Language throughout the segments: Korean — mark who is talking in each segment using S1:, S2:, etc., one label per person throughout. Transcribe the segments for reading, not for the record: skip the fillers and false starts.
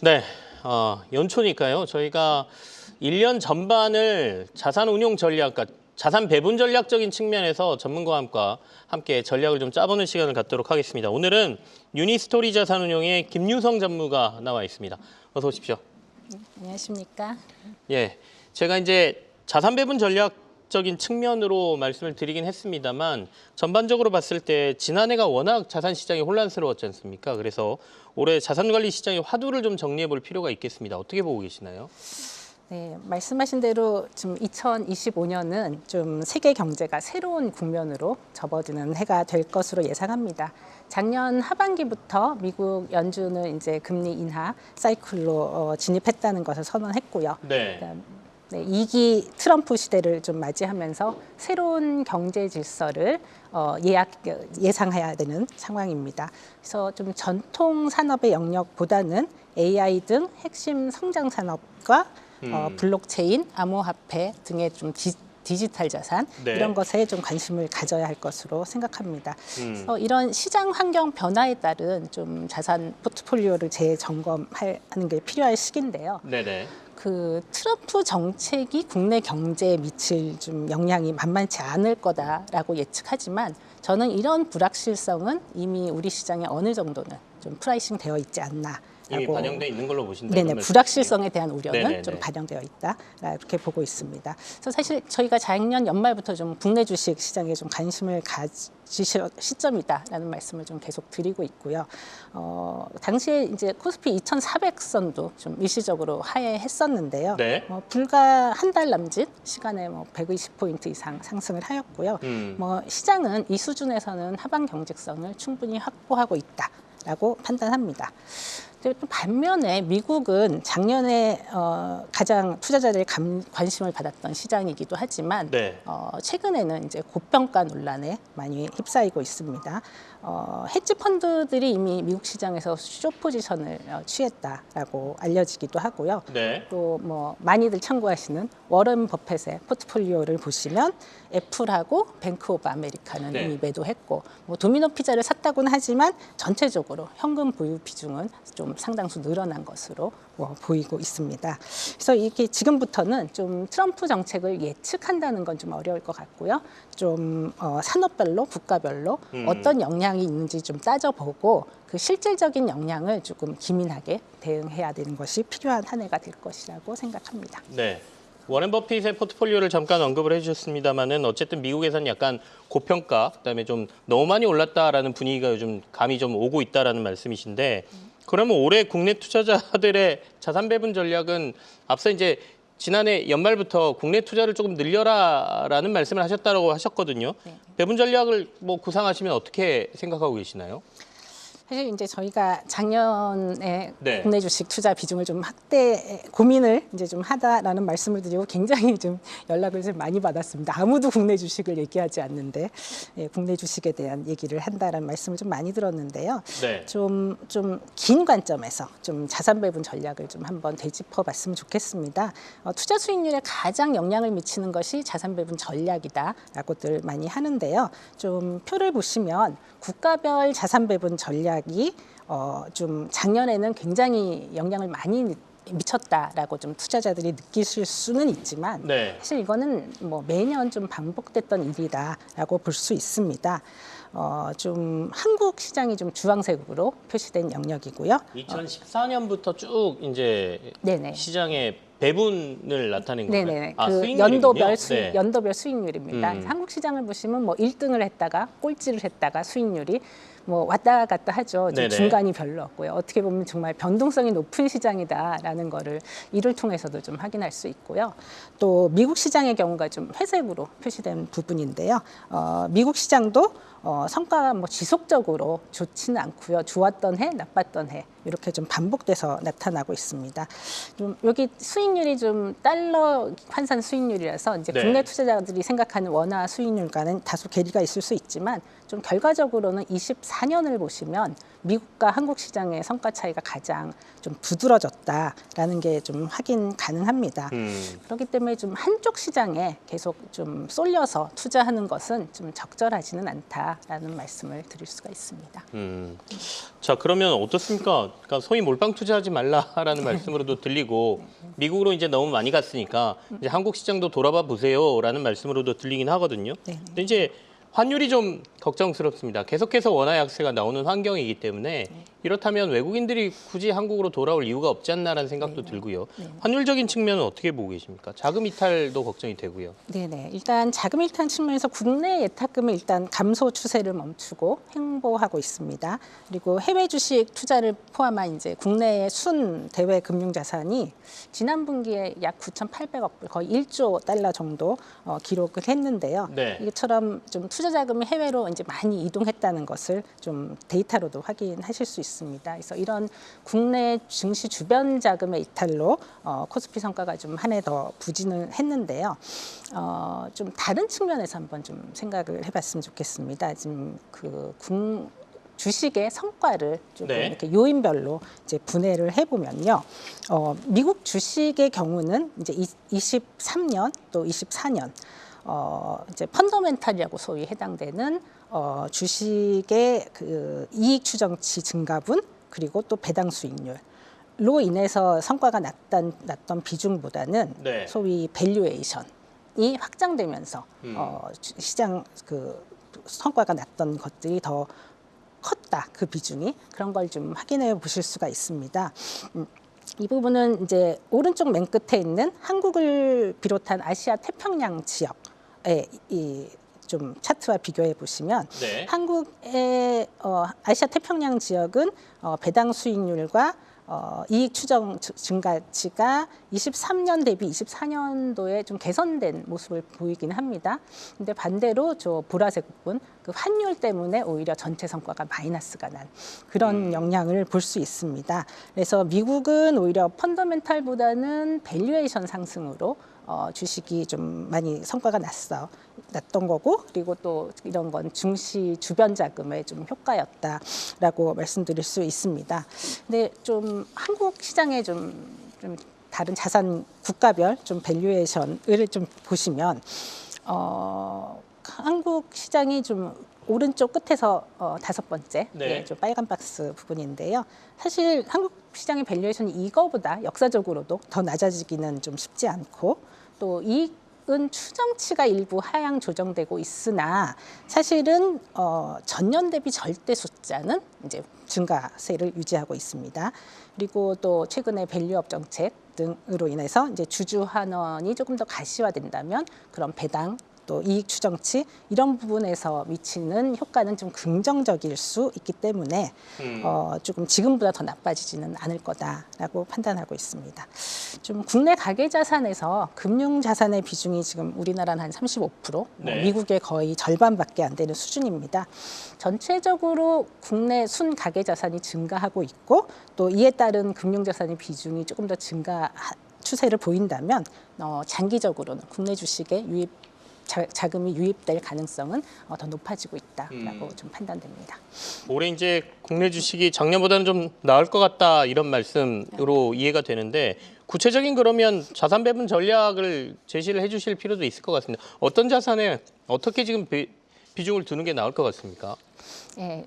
S1: 네, 연초니까요. 저희가 1년 전반을 자산 운용 전략, 그러니까 자산 배분 전략적인 측면에서 전문가와 함께 전략을 좀 짜보는 시간을 갖도록 하겠습니다. 오늘은 유니스토리 자산운용의 김유성 전무가 나와 있습니다. 어서 오십시오.
S2: 안녕하십니까?
S1: 예, 제가 이제 자산 배분 전략적인 측면으로 말씀을 드리긴 했습니다만 전반적으로 봤을 때 지난해가 워낙 자산 시장이 혼란스러웠지 않습니까? 그래서 올해 자산 관리 시장의 화두를 좀 정리해 볼 필요가 있겠습니다. 어떻게 보고 계시나요?
S2: 네, 말씀하신 대로 좀 2025년은 좀 세계 경제가 새로운 국면으로 접어드는 해가 될 것으로 예상합니다. 작년 하반기부터 미국 연준은 이제 금리 인하 사이클로 진입했다는 것을 선언했고요.
S1: 네.
S2: 네, 2기 트럼프 시대를 좀 맞이하면서 새로운 경제 질서를 예상해야 되는 상황입니다. 그래서 좀 전통 산업의 영역보다는 AI 등 핵심 성장 산업과 블록체인, 암호화폐 등의 좀 디지털 자산
S1: 네.
S2: 이런 것에 좀 관심을 가져야 할 것으로 생각합니다. 이런 시장 환경 변화에 따른 좀 자산 포트폴리오를 재점검하는 게 필요할 시기인데요.
S1: 네네.
S2: 그 트럼프 정책이 국내 경제에 미칠 좀 영향이 만만치 않을 거다라고 예측하지만 저는 이런 불확실성은 이미 우리 시장에 어느 정도는 좀 프라이싱 되어 있지 않나.
S1: 이미 반영돼 있는 걸로 보신다.
S2: 네네, 불확실성에 대한 우려는
S1: 네네네.
S2: 좀 반영되어 있다 이렇게 보고 있습니다. 그래서 사실 저희가 작년 연말부터 좀 국내 주식 시장에 좀 관심을 가지실 시점이다라는 말씀을 좀 계속 드리고 있고요. 당시에 이제 코스피 2,400선도 좀 일시적으로 하회했었는데요.
S1: 네.
S2: 불과 한 달 남짓 시간에 120포인트 이상 상승을 하였고요. 시장은 이 수준에서는 하방 경직성을 충분히 확보하고 있다라고 판단합니다. 또 반면에 미국은 작년에 가장 투자자들의 관심을 받았던 시장이기도 하지만
S1: 네.
S2: 최근에는 이제 고평가 논란에 많이 휩싸이고 있습니다. 헤지 펀드들이 이미 미국 시장에서 숏 포지션을 취했다라고 알려지기도 하고요.
S1: 네.
S2: 또 많이들 참고하시는 워런 버펫의 포트폴리오를 보시면 애플하고 뱅크 오브 아메리카는
S1: 네.
S2: 이미 매도했고 도미노 피자를 샀다고는 하지만 전체적으로 현금 보유 비중은 좀 상당수 늘어난 것으로 보이고 있습니다. 그래서 이게 지금부터는 좀 트럼프 정책을 예측한다는 건 좀 어려울 것 같고요. 좀 산업별로 국가별로 어떤 영향이 있는지 좀 따져보고 그 실질적인 영향을 조금 기민하게 대응해야 되는 것이 필요한 한 해가 될 것이라고 생각합니다.
S1: 네. 워렌 버핏의 포트폴리오를 잠깐 언급을 해주셨습니다만은 어쨌든 미국에서는 약간 고평가, 그다음에 좀 너무 많이 올랐다라는 분위기가 요즘 감이 좀 오고 있다라는 말씀이신데, 그러면 올해 국내 투자자들의 자산 배분 전략은 앞서 이제 지난해 연말부터 국내 투자를 조금 늘려라라는 말씀을 하셨다고 하셨거든요.
S2: 네.
S1: 배분 전략을 구상하시면 어떻게 생각하고 계시나요?
S2: 사실 이제 저희가 작년에
S1: 네.
S2: 국내 주식 투자 비중을 좀 확대 고민을 이제 좀 하다라는 말씀을 드리고 굉장히 좀 연락을 좀 많이 받았습니다. 아무도 국내 주식을 얘기하지 않는데 국내 주식에 대한 얘기를 한다라는 말씀을 좀 많이 들었는데요.
S1: 네.
S2: 좀 긴 관점에서 좀 자산 배분 전략을 좀 한번 되짚어봤으면 좋겠습니다. 투자 수익률에 가장 영향을 미치는 것이 자산 배분 전략이다라고들 많이 하는데요. 좀 표를 보시면 국가별 자산 배분 전략이 좀 작년에는 굉장히 영향을 많이 미쳤다라고 좀 투자자들이 느끼실 수는 있지만
S1: 네.
S2: 사실 이거는 매년 좀 반복됐던 일이다라고 볼 수 있습니다. 좀 한국 시장이 좀 주황색으로 표시된 영역이고요.
S1: 2014년부터 쭉 이제
S2: 네네.
S1: 시장의 배분을 나타낸 건가요?
S2: 네네.
S1: 아,
S2: 그
S1: 수익률이군요.
S2: 연도별 수익률입니다. 한국 시장을 보시면 1등을 했다가 꼴찌를 했다가 수익률이 왔다 갔다 하죠. 좀
S1: 네네.
S2: 중간이 별로 없고요. 어떻게 보면 정말 변동성이 높은 시장이다라는 거를 이를 통해서도 좀 확인할 수 있고요. 또 미국 시장의 경우가 좀 회색으로 표시된 부분인데요. 미국 시장도 성과가 지속적으로 좋지는 않고요. 좋았던 해, 나빴던 해 이렇게 좀 반복돼서 나타나고 있습니다. 좀 여기 수익률이 좀 달러 환산 수익률이라서 이제
S1: 네.
S2: 국내 투자자들이 생각하는 원화 수익률과는 다소 괴리가 있을 수 있지만 좀 결과적으로는 24년을 보시면 미국과 한국 시장의 성과 차이가 가장 좀 두드러졌다라는 게 좀 확인 가능합니다. 그렇기 때문에 좀 한쪽 시장에 계속 좀 쏠려서 투자하는 것은 좀 적절하지는 않다. 있다라는 말씀을 드릴 수가 있습니다.
S1: 자, 그러면 어떻습니까? 그러니까 소위 몰빵 투자하지 말라라는 말씀으로도 들리고 미국으로 이제 너무 많이 갔으니까 이제 한국 시장도 돌아봐 보세요라는 말씀으로도 들리긴 하거든요. 근데 이제 환율이 좀 걱정스럽습니다. 계속해서 원화 약세가 나오는 환경이기 때문에 이렇다면 외국인들이 굳이 한국으로 돌아올 이유가 없지 않나라는 생각도 들고요. 환율적인 측면은 어떻게 보고 계십니까? 자금 이탈도 걱정이 되고요.
S2: 네네. 일단 자금 일탈 측면에서 국내 예탁금은 일단 감소 추세를 멈추고 횡보하고 있습니다. 그리고 해외 주식 투자를 포함한 이제 국내의 순 대외 금융 자산이 지난 분기에 약 9,800억 불, 거의 1조 달러 정도 기록을 했는데요.
S1: 네.
S2: 이처럼 좀 투자 자금이 해외로 이제 많이 이동했다는 것을 좀 데이터로도 확인하실 수 있습니다. 그래서 이런 국내 증시 주변 자금의 이탈로 코스피 성과가 좀 한 해 더 부진을 했는데요. 좀 다른 측면에서 한번 좀 생각을 해봤으면 좋겠습니다. 지금 주식의 성과를 조금
S1: 네.
S2: 이렇게 요인별로 이제 분해를 해보면요. 미국 주식의 경우는 이제 23년 또 24년 이제 펀더멘탈이라고 소위 해당되는 주식의 그 이익 추정치 증가분 그리고 또 배당 수익률로 인해서 성과가 났던 비중보다는
S1: 네.
S2: 소위 밸류에이션이 확장되면서 시장 그 성과가 났던 것들이 더 컸다, 그 비중이. 그런 걸 좀 확인해 보실 수가 있습니다. 이 부분은 이제 오른쪽 맨 끝에 있는 한국을 비롯한 아시아 태평양 지역의 이 좀 차트와 비교해 보시면
S1: 네.
S2: 한국의 아시아 태평양 지역은 배당 수익률과 이익 추정 증가치가 23년 대비 24년도에 좀 개선된 모습을 보이긴 합니다. 근데 반대로 저 보라색 부분, 그 환율 때문에 오히려 전체 성과가 마이너스가 난 그런 영향을 볼 수 있습니다. 그래서 미국은 오히려 펀더멘탈보다는 밸류에이션 상승으로 주식이 좀 많이 성과가 났던 거고, 그리고 또 이런 건 증시 주변 자금의 좀 효과였다라고 말씀드릴 수 있습니다. 근데 좀 한국 시장의 좀 다른 자산 국가별 좀 밸류에이션을 좀 보시면 한국 시장이 좀 오른쪽 끝에서 다섯 번째
S1: 네.
S2: 좀 빨간 박스 부분인데요. 사실 한국 시장의 밸류에이션이 이거보다 역사적으로도 더 낮아지기는 좀 쉽지 않고, 또 이익은 추정치가 일부 하향 조정되고 있으나 사실은 전년 대비 절대 숫자는 이제 증가세를 유지하고 있습니다. 그리고 또 최근에 밸류업 정책 등으로 인해서 이제 주주 환원이 조금 더 가시화된다면 그런 배당 또 이익 추정치 이런 부분에서 미치는 효과는 좀 긍정적일 수 있기 때문에 조금 지금보다 더 나빠지지는 않을 거다라고 판단하고 있습니다. 좀 국내 가계 자산에서 금융 자산의 비중이 지금 우리나라는 한 35%,
S1: 네.
S2: 미국의 거의 절반밖에 안 되는 수준입니다. 전체적으로 국내 순 가계 자산이 증가하고 있고, 또 이에 따른 금융 자산의 비중이 조금 더 증가 추세를 보인다면 장기적으로는 국내 주식의 자금이 유입될 가능성은 더 높아지고 있다라고 좀 판단됩니다.
S1: 올해 이제 국내 주식이 작년보다는 좀 나을 것 같다 이런 말씀으로 이해가 되는데, 구체적인 그러면 자산 배분 전략을 제시를 해주실 필요도 있을 것 같습니다. 어떤 자산에 어떻게 지금 비중을 두는 게 나을 것 같습니까?
S2: 예,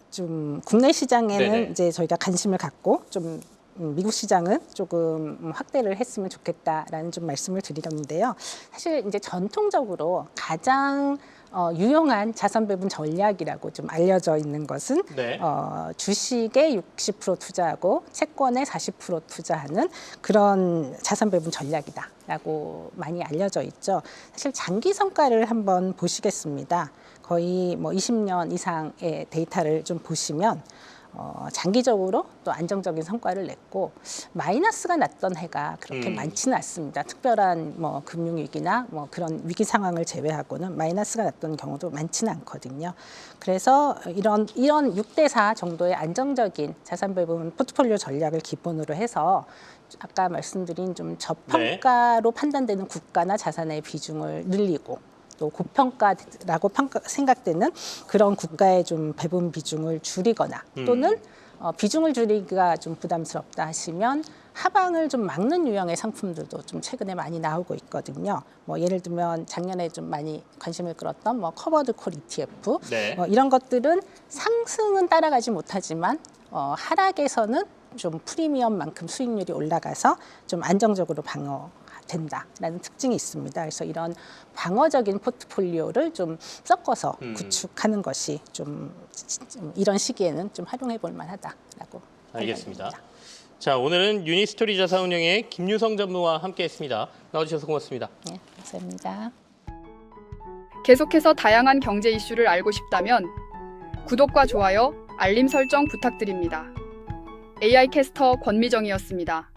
S2: 좀 국내 시장에는
S1: 네네.
S2: 이제 저희가 관심을 갖고 좀 미국 시장은 조금 확대를 했으면 좋겠다라는 좀 말씀을 드리려는데요. 사실 이제 전통적으로 가장 유용한 자산 배분 전략이라고 좀 알려져 있는 것은
S1: 네.
S2: 주식에 60% 투자하고 채권에 40% 투자하는 그런 자산 배분 전략이다라고 많이 알려져 있죠. 사실 장기 성과를 한번 보시겠습니다. 거의 20년 이상의 데이터를 좀 보시면 장기적으로 또 안정적인 성과를 냈고, 마이너스가 났던 해가 그렇게 많지는 않습니다. 특별한 금융위기나 그런 위기 상황을 제외하고는 마이너스가 났던 경우도 많지는 않거든요. 그래서 이런 6대4 정도의 안정적인 자산 배분 포트폴리오 전략을 기본으로 해서 아까 말씀드린 좀 저평가로 판단되는 국가나 자산의 비중을 늘리고, 또 고평가라고 생각되는 그런 국가의 좀 배분 비중을 줄이거나, 또는 비중을 줄이기가 좀 부담스럽다 하시면 하방을 좀 막는 유형의 상품들도 좀 최근에 많이 나오고 있거든요. 뭐 예를 들면 작년에 좀 많이 관심을 끌었던 뭐 커버드 콜 ETF
S1: 네.
S2: 이런 것들은 상승은 따라가지 못하지만 하락에서는 좀 프리미엄만큼 수익률이 올라가서 좀 안정적으로 방어된다라는 특징이 있습니다. 그래서 이런 방어적인 포트폴리오를 좀 섞어서 구축하는 것이 좀 이런 시기에는 좀 활용해 볼 만하다라고
S1: 알겠습니다.
S2: 생각합니다.
S1: 자, 오늘은 유니스토리 자산운용의 김유성 전무와 함께했습니다. 나와주셔서 고맙습니다.
S2: 네, 감사합니다.
S3: 계속해서 다양한 경제 이슈를 알고 싶다면 구독과 좋아요, 알림 설정 부탁드립니다. AI 캐스터 권미정이었습니다.